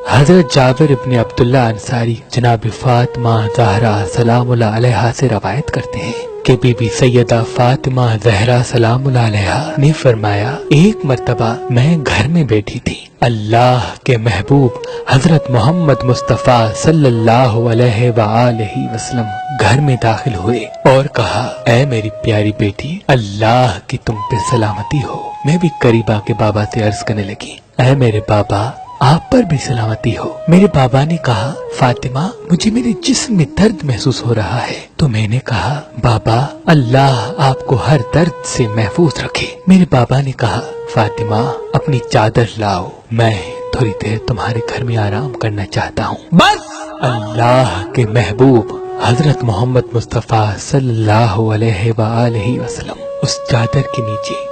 حضرت جابر ابن عبداللہ انصاری جناب فاطمہ زہرا سلام اللہ علیہا سے روایت کرتے ہیں کہ بی بی سیدہ فاطمہ زہرا سلام اللہ علیہا نے فرمایا، ایک مرتبہ میں گھر میں بیٹھی تھی، اللہ کے محبوب حضرت محمد مصطفیٰ صلی اللہ علیہ وآلہ وسلم گھر میں داخل ہوئے اور کہا، اے میری پیاری بیٹی، اللہ کی تم پہ سلامتی ہو۔ میں بھی قریب آ کے بابا سے عرض کرنے لگی، اے میرے بابا، آپ پر بھی سلامتی ہو۔ میرے بابا نے کہا، فاطمہ، مجھے میرے جسم میں درد محسوس ہو رہا ہے۔ تو میں نے کہا، بابا، اللہ آپ کو ہر درد سے محفوظ رکھے۔ میرے بابا نے کہا، فاطمہ، اپنی چادر لاؤ، میں تھوڑی دیر تمہارے گھر میں آرام کرنا چاہتا ہوں۔ بس اللہ کے محبوب حضرت محمد مصطفیٰ صلی اللہ علیہ وآلہ وسلم اس چادر کے نیچے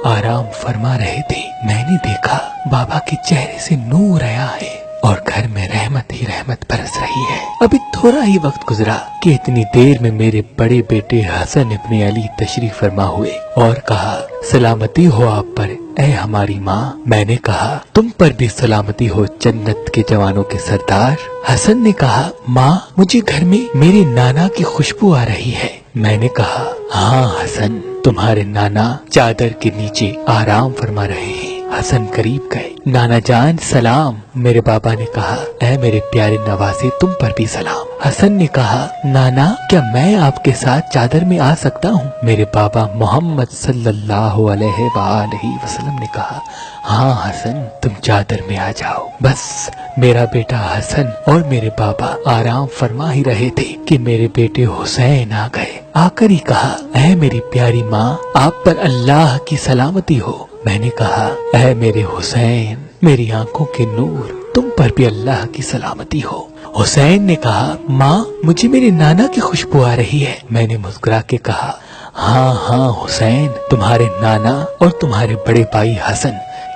آرام فرما رہے تھے۔ میں نے دیکھا بابا کے چہرے سے نور آیا ہے اور گھر میں رحمت ہی رحمت برس رہی ہے۔ ابھی تھوڑا ہی وقت گزرا کہ اتنی دیر میں میرے بڑے بیٹے حسن ابن علی تشریف فرما ہوئے اور کہا، سلامتی ہو آپ پر اے ہماری ماں۔ میں نے کہا، تم پر بھی سلامتی ہو جنت کے جوانوں کے سردار۔ حسن نے کہا، ماں، مجھے گھر میں میرے نانا کی خوشبو آ رہی ہے۔ میں نے کہا، ہاں حسن، تمہارے نانا چادر کے نیچے آرام فرما رہے ہیں۔ حسن قریب گئے، نانا جان سلام۔ میرے بابا نے کہا، اے میرے پیارے نواسے، تم پر بھی سلام۔ حسن نے کہا، نانا، کیا میں آپ کے ساتھ چادر میں آ سکتا ہوں؟ میرے بابا محمد صلی اللہ علیہ وآلہ وسلم نے کہا، ہاں حسن، تم چادر میں آ جاؤ۔ بس میرا بیٹا حسن اور میرے بابا آرام فرما ہی رہے تھے کہ میرے بیٹے حسین آ گئے۔ آ کر ہی کہا، اے میری پیاری ماں، آپ پر اللہ کی سلامتی ہو۔ میں نے کہا، اے میرے حسین، میری آنکھوں کے نور، تم پر بھی اللہ کی سلامتی ہو۔ حسین نے کہا، ماں، مجھے میرے نانا کی خوشبو آ رہی ہے۔ میں نے مسکرا کے کہا، ہاں ہاں حسین، تمہارے نانا اور تمہارے بڑے بھائی حسن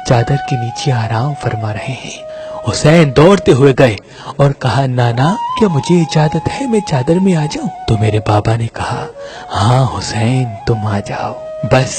چادر کے نیچے آرام فرما رہے ہیں۔ حسین دوڑتے ہوئے گئے اور کہا، نانا، کیا مجھے اجازت ہے میں چادر میں آ جاؤں؟ تو میرے بابا نے کہا، ہاں حسین، تم آ جاؤ۔ بس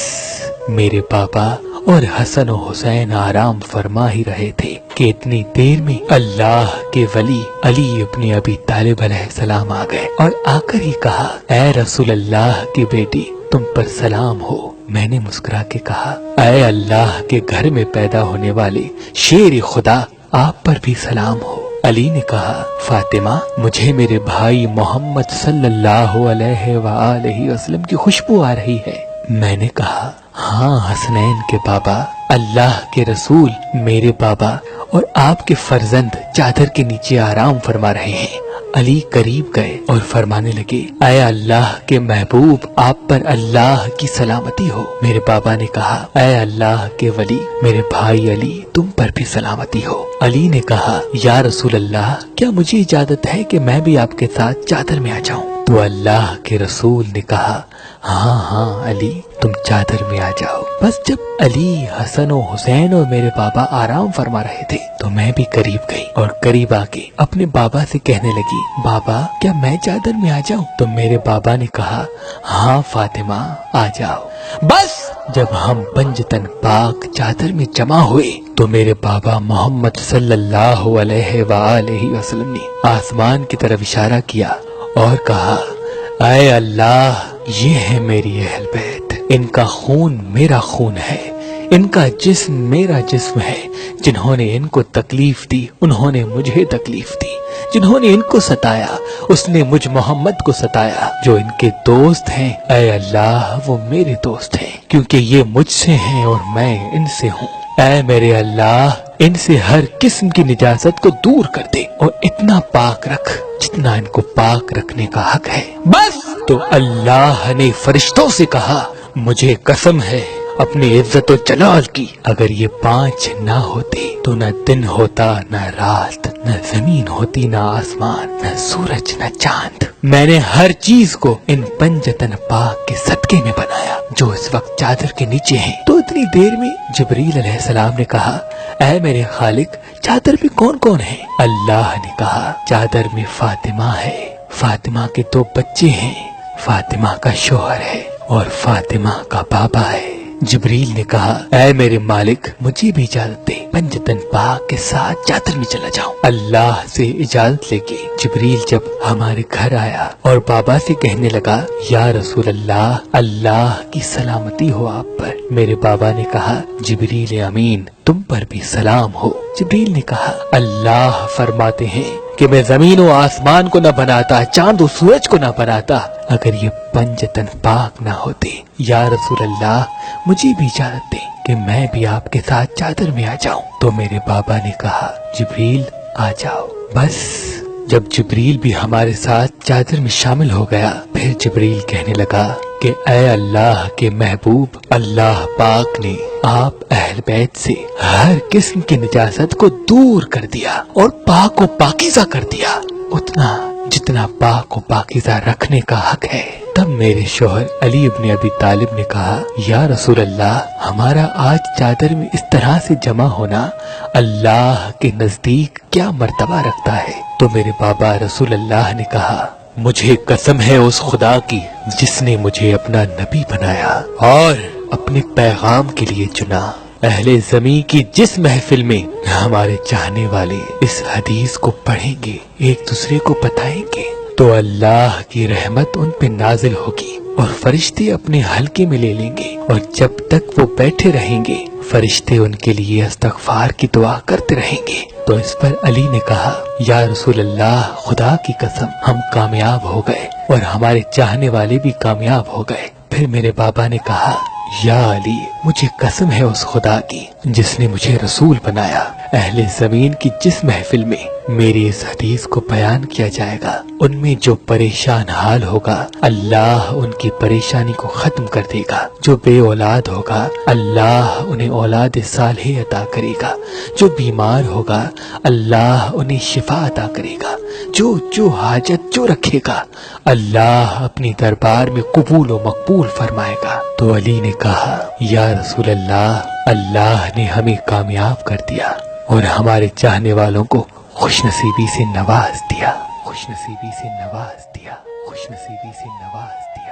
میرے بابا اور حسن و حسین آرام فرما ہی رہے تھے کہ اتنی دیر میں اللہ کے ولی علی ابن ابی طالب علیہ السلام آ گئے اور آ کر ہی کہا، اے رسول اللہ کی بیٹی، تم پر سلام ہو۔ میں نے مسکرا کے کہا، اے اللہ کے گھر میں پیدا ہونے والے شیر خدا، آپ پر بھی سلام ہو۔ علی نے کہا، فاطمہ، مجھے میرے بھائی محمد صلی اللہ علیہ وآلہ وسلم کی خوشبو آ رہی ہے۔ میں نے کہا، ہاں حسنین کے بابا، اللہ کے رسول میرے بابا اور آپ کے فرزند چادر کے نیچے آرام فرما رہے ہیں۔ علی قریب گئے اور فرمانے لگے، اے اللہ کے محبوب، آپ پر اللہ کی سلامتی ہو۔ میرے بابا نے کہا، اے اللہ کے ولی میرے بھائی علی، تم پر بھی سلامتی ہو۔ علی نے کہا، یا رسول اللہ، کیا مجھے اجازت ہے کہ میں بھی آپ کے ساتھ چادر میں آ جاؤں؟ تو اللہ کے رسول نے کہا، ہاں ہاں علی، تم چادر میں آ جاؤ۔ بس جب علی، حسن و حسین اور میرے بابا آرام فرما رہے تھے تو میں بھی قریب گئی اور قریب آ کے اپنے بابا سے کہنے لگی، بابا، کیا میں چادر میں آ جاؤں؟ تو میرے بابا نے کہا، ہاں فاطمہ، آ جاؤ۔ بس جب ہم پنجتن پاک چادر میں جمع ہوئے تو میرے بابا محمد صلی اللہ علیہ وآلہ وسلم نے آسمان کی طرف اشارہ کیا اور کہا، اے اللہ، یہ ہے میری اہل بیت، ان کا خون میرا خون ہے، ان کا جسم میرا جسم ہے۔ جنہوں نے ان کو تکلیف دی انہوں نے مجھے تکلیف دی، جنہوں نے ان کو ستایا اس نے مجھ محمد کو ستایا۔ جو ان کے دوست ہیں، اے اللہ، وہ میرے دوست ہیں، کیونکہ یہ مجھ سے ہیں اور میں ان سے ہوں۔ اے میرے اللہ، ان سے ہر قسم کی نجاست کو دور کر دے اور اتنا پاک رکھ جتنا ان کو پاک رکھنے کا حق ہے۔ بس تو اللہ نے فرشتوں سے کہا، مجھے قسم ہے اپنی عزت و جلال کی، اگر یہ 5 نہ ہوتے تو نہ دن ہوتا، نہ رات، نہ زمین ہوتی، نہ آسمان، نہ سورج، نہ چاند۔ میں نے ہر چیز کو ان پنجتن پاک کے صدقے میں بنایا جو اس وقت چادر کے نیچے ہیں۔ تو اتنی دیر میں جبریل علیہ السلام نے کہا، اے میرے خالق، چادر میں کون کون ہے؟ اللہ نے کہا، چادر میں فاطمہ ہے، فاطمہ کے 2 بچے ہیں، فاطمہ کا شوہر ہے اور فاطمہ کا بابا ہے۔ جبریل نے کہا اے میرے مالک مجھے بھی اجازت دے، پنجتن پاک کے ساتھ چادر میں چلا جاؤں۔ اللہ سے اجازت لے کے جبریل جب ہمارے گھر آیا اور بابا سے کہنے لگا یا رسول اللہ، اللہ کی سلامتی ہو آپ پر۔ میرے بابا نے کہا جبریل امین تم پر بھی سلام ہو۔ جبریل نے کہا اللہ فرماتے ہیں کہ میں زمین و آسمان کو نہ بناتا، چاند و سورج کو نہ بناتا اگر یہ پنجتن پاک نہ ہوتے۔ یا رسول اللہ مجھے بھی اجازت دیں کہ میں بھی آپ کے ساتھ چادر میں آ جاؤں۔ تو میرے بابا نے کہا جبریل آ جاؤ۔ بس جب جبریل بھی ہمارے ساتھ چادر میں شامل ہو گیا، پھر جبریل کہنے لگا کہ اے اللہ کے محبوب، اللہ پاک نے آپ اہل بیت سے ہر قسم کی نجاست کو دور کر دیا اور پاک و پاکیزہ کر دیا، اتنا جتنا پاک و پاکیزہ رکھنے کا حق ہے۔ تب میرے شوہر علی ابن ابی طالب نے کہا یا رسول اللہ، ہمارا آج چادر میں اس طرح سے جمع ہونا اللہ کے نزدیک کیا مرتبہ رکھتا ہے؟ تو میرے بابا رسول اللہ نے کہا مجھے قسم ہے اس خدا کی جس نے مجھے اپنا نبی بنایا اور اپنے پیغام کے لیے چنا، اہل زمین کی جس محفل میں ہمارے چاہنے والے اس حدیث کو پڑھیں گے، ایک دوسرے کو بتائیں گے، تو اللہ کی رحمت ان پہ نازل ہوگی اور فرشتے اپنے حلقے میں لے لیں گے، اور جب تک وہ بیٹھے رہیں گے فرشتے ان کے لیے استغفار کی دعا کرتے رہیں گے۔ تو اس پر علی نے کہا یا رسول اللہ، خدا کی قسم ہم کامیاب ہو گئے اور ہمارے چاہنے والے بھی کامیاب ہو گئے۔ پھر میرے بابا نے کہا یا علی، مجھے قسم ہے اس خدا کی جس نے مجھے رسول بنایا، اہل زمین کی جس محفل میں میری اس حدیث کو بیان کیا جائے گا، ان میں جو پریشان حال ہوگا اللہ ان کی پریشانی کو ختم کر دے گا، جو بے اولاد ہوگا اللہ انہیں اولاد صالح عطا کرے گا، جو بیمار ہوگا اللہ انہیں شفا عطا کرے گا، جو حاجت جو رکھے گا اللہ اپنی دربار میں قبول و مقبول فرمائے گا۔ تو علی نے کہا یا رسول اللہ، اللہ نے ہمیں کامیاب کر دیا اور ہمارے چاہنے والوں کو خوش نصیبی سے نواز دیا، خوش نصیبی سے نواز دیا، خوش نصیبی سے نواز دیا۔